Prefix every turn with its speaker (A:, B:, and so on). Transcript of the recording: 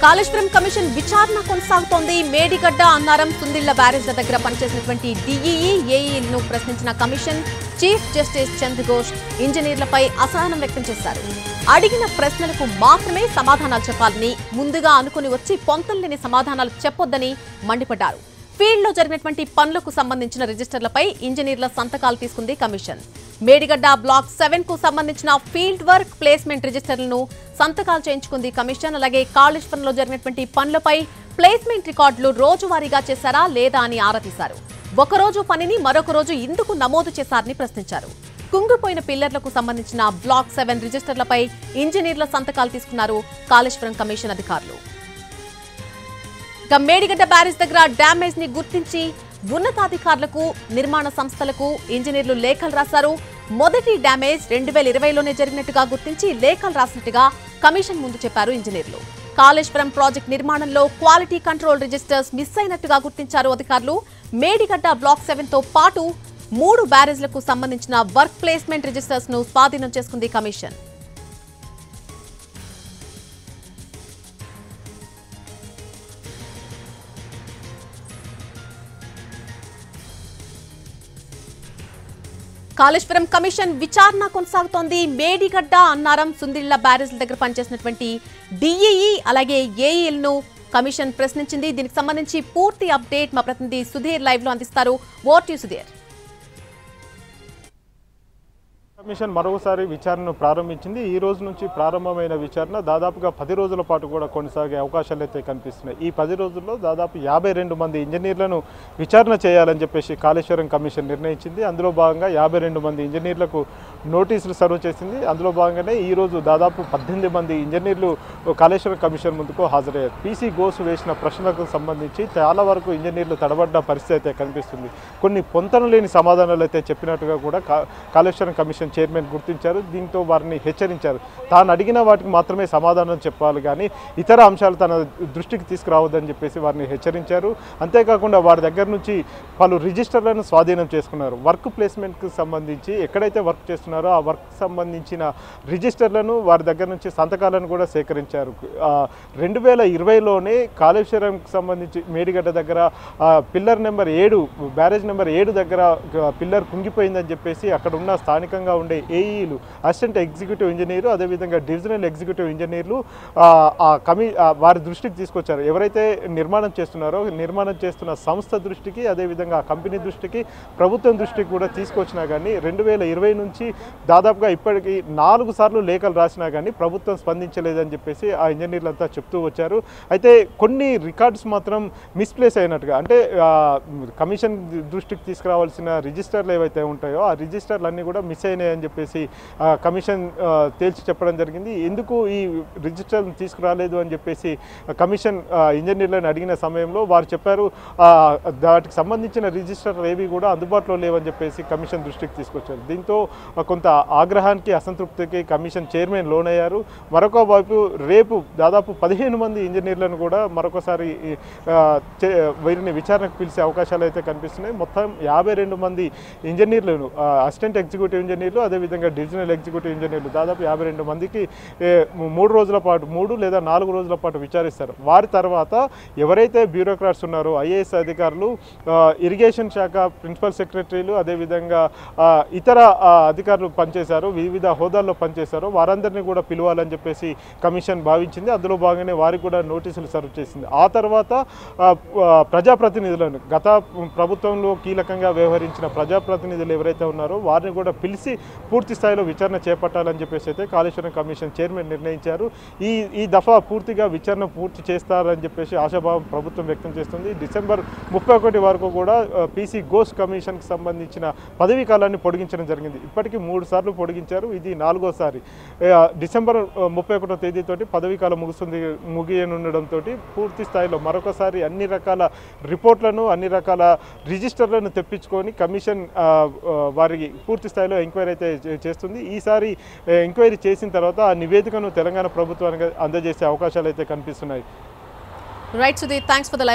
A: Kaleshwaram commission విచారణ కొనసాగుతోంది. మేడిగడ్డ అన్నారం సుందిళ్ల బ్యారేజ్ల దగ్గర పనిచేసినటువంటి డీఈఈ ఏఈలను ప్రశ్నించిన కమిషన్ చీఫ్ జస్టిస్ చంద్రఘోష్ ఇంజనీర్లపై అసహనం వ్యక్తం చేశారు. అడిగిన ప్రశ్నలకు మాత్రమే సమాధానాలు చెప్పాలని, ముందుగా అనుకుని వచ్చి పొంతలేని సమాధానాలు చెప్పొద్దని మండిపడ్డారు. ఫీల్డ్లో జరిగినటువంటి పనులకు సంబంధించిన రిజిస్టర్లపై ఇంజనీర్ల సంతకాలు తీసుకుంది కమిషన్. మేడిగడ్డ బ్లాక్ 7 కు సంబంధించిన ఫీల్డ్ వర్క్ ప్లేస్మెంట్ రిజిస్టర్లను సంతకాలు చేయించుకుంది కమిషన్. అలాగే కాళేశ్వరంలో జరిగినటువంటి పనులపై ప్లేస్మెంట్ రికార్డులు రోజువారీగా చేశారా లేదా అని ఆరా తీశారు. ఒకరోజు పనిని మరొక రోజు ఎందుకు నమోదు చేశారని ప్రశ్నించారు. కుంగిపోయిన పిల్లర్లకు సంబంధించిన బ్లాక్ 7 రిజిస్టర్లపై ఇంజనీర్ల సంతకాలు తీసుకున్నారు కాళేశ్వరం కమిషన్ అధికారులు. మేడిగడ్డ బ్యారేజ్ దగ్గర డ్యామేజ్ ని గుర్తించి ఉన్నతాధికారులకు, నిర్మాణ సంస్థలకు ఇంజనీర్లు లేఖలు రాశారు. మొదటి డ్యామేజ్ 2020లోనే జరిగినట్టుగా గుర్తించి లేఖలు రాసినట్టుగా కమిషన్ ముందు చెప్పారు ఇంజనీర్లు. కాళేశ్వరం ప్రాజెక్ట్ నిర్మాణంలో క్వాలిటీ కంట్రోల్ రిజిస్టర్స్ మిస్ అయినట్టుగా గుర్తించారు అధికారులు. మేడిగడ్డ బ్లాక్ 7తో పాటు 3 బ్యారేజ్లకు సంబంధించిన వర్క్ ప్లేస్మెంట్ రిజిస్టర్స్ ను స్వాధీనం చేసుకుంది కమిషన్. కాళేశ్వరం కమిషన్ విచారణ కొనసాగుతోంది. మేడిగడ్డ అన్నారం సుందిళ్ల బ్యారేజ్ల దగ్గర పనిచేసినటువంటి డీఈఈ అలాగే ఏఈలను కమిషన్ ప్రశ్నించింది. దీనికి సంబంధించి పూర్తి అప్డేట్ మా ప్రతినిధి సుధీర్ లైవ్ లో అందిస్తారు. Over to Sudheer.
B: కమిషన్ మరోసారి విచారణను ప్రారంభించింది. ఈ రోజు నుంచి ప్రారంభమైన విచారణ దాదాపుగా 10 రోజుల పాటు కూడా కొనసాగే అవకాశాలు అయితే కనిపిస్తున్నాయి. ఈ 10 రోజుల్లో దాదాపు 52 మంది ఇంజనీర్లను విచారణ చేయాలని చెప్పేసి కాళేశ్వరం కమిషన్ నిర్ణయించింది. అందులో భాగంగా 52 మంది ఇంజనీర్లకు నోటీసులు సర్వ్ చేసింది. అందులో భాగంగానే ఈరోజు దాదాపు 18 మంది ఇంజనీర్లు కాళేశ్వరం కమిషన్ ముందుకు హాజరయ్యారు. పీసీ ఘోష్ వేసిన ప్రశ్నలకు సంబంధించి చాలా వరకు ఇంజనీర్లు తడబడ్డ పరిస్థితి అయితే కనిపిస్తుంది. కొన్ని పొంతన లేని సమాధానాలు అయితే చెప్పినట్టుగా కూడా కాళేశ్వరం కమిషన్ చైర్మన్ గుర్తించారు. దీంతో వారిని హెచ్చరించారు. తాను అడిగిన వాటికి మాత్రమే సమాధానం చెప్పాలి కానీ ఇతర అంశాలు తన దృష్టికి తీసుకురావద్దని చెప్పేసి వారిని హెచ్చరించారు. అంతేకాకుండా వారి దగ్గర నుంచి పలు రిజిస్టర్లను స్వాధీనం చేసుకున్నారు. వర్క్ ప్లేస్మెంట్కి సంబంధించి ఎక్కడైతే వర్క్ చేస్తున్నారో ఆ వర్క్ సంబంధించిన రిజిస్టర్లను వారి దగ్గర నుంచి సంతకాలను కూడా సేకరించారు. 2020లోనే కాళేశ్వరంకి సంబంధించి మేడిగడ్డ దగ్గర పిల్లర్ నెంబర్ 7 బ్యారేజ్ నెంబర్ 7 దగ్గర పిల్లర్ కుంగిపోయిందని చెప్పేసి అక్కడ ఉన్న స్థానికంగా ఉండే ఏఈలు, అసిస్టెంట్ ఎగ్జిక్యూటివ్ ఇంజనీరు, అదేవిధంగా డివిజనల్ ఎగ్జిక్యూటివ్ ఇంజనీర్లు వారి దృష్టికి తీసుకొచ్చారు. ఎవరైతే నిర్మాణం చేస్తున్నారో నిర్మాణం చేస్తున్న సంస్థ దృష్టికి, అదేవిధంగా కంపెనీ దృష్టికి, ప్రభుత్వం దృష్టికి కూడా తీసుకొచ్చినా కానీ 2020 నుంచి దాదాపుగా ఇప్పటికీ 4 సార్లు లేఖలు రాసినా కానీ ప్రభుత్వం స్పందించలేదని చెప్పేసి ఆ ఇంజనీర్లంతా చెప్తూ వచ్చారు. అయితే కొన్ని రికార్డ్స్ మాత్రం మిస్ప్లేస్ అయినట్టుగా, అంటే కమిషన్ దృష్టికి తీసుకురావాల్సిన రిజిస్టర్లు ఏవైతే ఉంటాయో ఆ రిజిస్టర్లు అన్నీ కూడా మిస్ అయినాయని చెప్పేసి కమిషన్ తేల్చి చెప్పడం జరిగింది. ఎందుకు ఈ రిజిస్టర్లను తీసుకురాలేదు అని చెప్పేసి కమిషన్ ఇంజనీర్లను అడిగిన సమయంలో వారు చెప్పారు వాటికి సంబంధించిన రిజిస్టర్లు ఏవి కూడా అందుబాటులో లేవని చెప్పేసి కమిషన్ దృష్టికి తీసుకొచ్చారు. దీంతో కొంత ఆగ్రహానికి, అసంతృప్తికి కమిషన్ చైర్మన్ లోనయ్యారు. మరొక వైపు రేపు దాదాపు 15 మంది ఇంజనీర్లను కూడా మరొకసారి వీరిని విచారణకు పిలిచే అవకాశాలు అయితే కనిపిస్తున్నాయి. మొత్తం 52 మంది ఇంజనీర్లను, అసిస్టెంట్ ఎగ్జిక్యూటివ్ ఇంజనీర్లు, అదేవిధంగా డివిజనల్ ఎగ్జిక్యూటివ్ ఇంజనీర్లు దాదాపు 52 మందికి 3 రోజుల పాటు, 3 లేదా 4 రోజుల పాటు విచారిస్తారు. వారి తర్వాత ఎవరైతే బ్యూరోక్రాట్స్ ఉన్నారో, ఐఏఎస్ అధికారులు, ఇరిగేషన్ శాఖ ప్రిన్సిపల్ సెక్రటరీలు, అదేవిధంగా ఇతర అధికారులు పనిచేశారో, వివిధ హోదాల్లో పనిచేశారో వారందరినీ కూడా పిలవాలని చెప్పేసి కమిషన్ భావించింది. అందులో భాగంగానే వారికి కూడా నోటీసులు సర్వ్ చేసింది. ఆ తర్వాత ప్రజాప్రతినిధులను, గత ప్రభుత్వంలో కీలకంగా వ్యవహరించిన ప్రజాప్రతినిధులు ఎవరైతే ఉన్నారో వారిని కూడా పిలిచి పూర్తి స్థాయిలో విచారణ చేపట్టాలని చెప్పేసి అయితే కాళేశ్వరం కమిషన్ చైర్మన్ నిర్ణయించారు. ఈ దఫా పూర్తిగా విచారణ పూర్తి చేస్తారని చెప్పేసి ఆశాభావం ప్రభుత్వం వ్యక్తం చేస్తుంది. డిసెంబర్ 31 వరకు కూడా పీసీ ఘోష్ కమిషన్కి సంబంధించిన పదవీ కాలాన్ని పొడిగించడం జరిగింది. ఇప్పటికీ 3 సార్లు పొడిగించారు. ఇది 4వసారి. డిసెంబర్ 31వ తేదీతోటి పదవీ కాలం ముగియనుండడంతో పూర్తి స్థాయిలో మరొకసారి అన్ని రకాల రిపోర్ట్లను, అన్ని రకాల రిజిస్టర్లను తెప్పించుకొని కమిషన్ వారికి పూర్తి స్థాయిలో ఎంక్వైరీ అయితే చేస్తుంది. ఈసారి ఎంక్వైరీ చేసిన తర్వాత ఆ నివేదికను తెలంగాణ ప్రభుత్వానికి అందజేసే అవకాశాలు అయితే కనిపిస్తున్నాయి.
A: Right Sudheer, thanks for the live.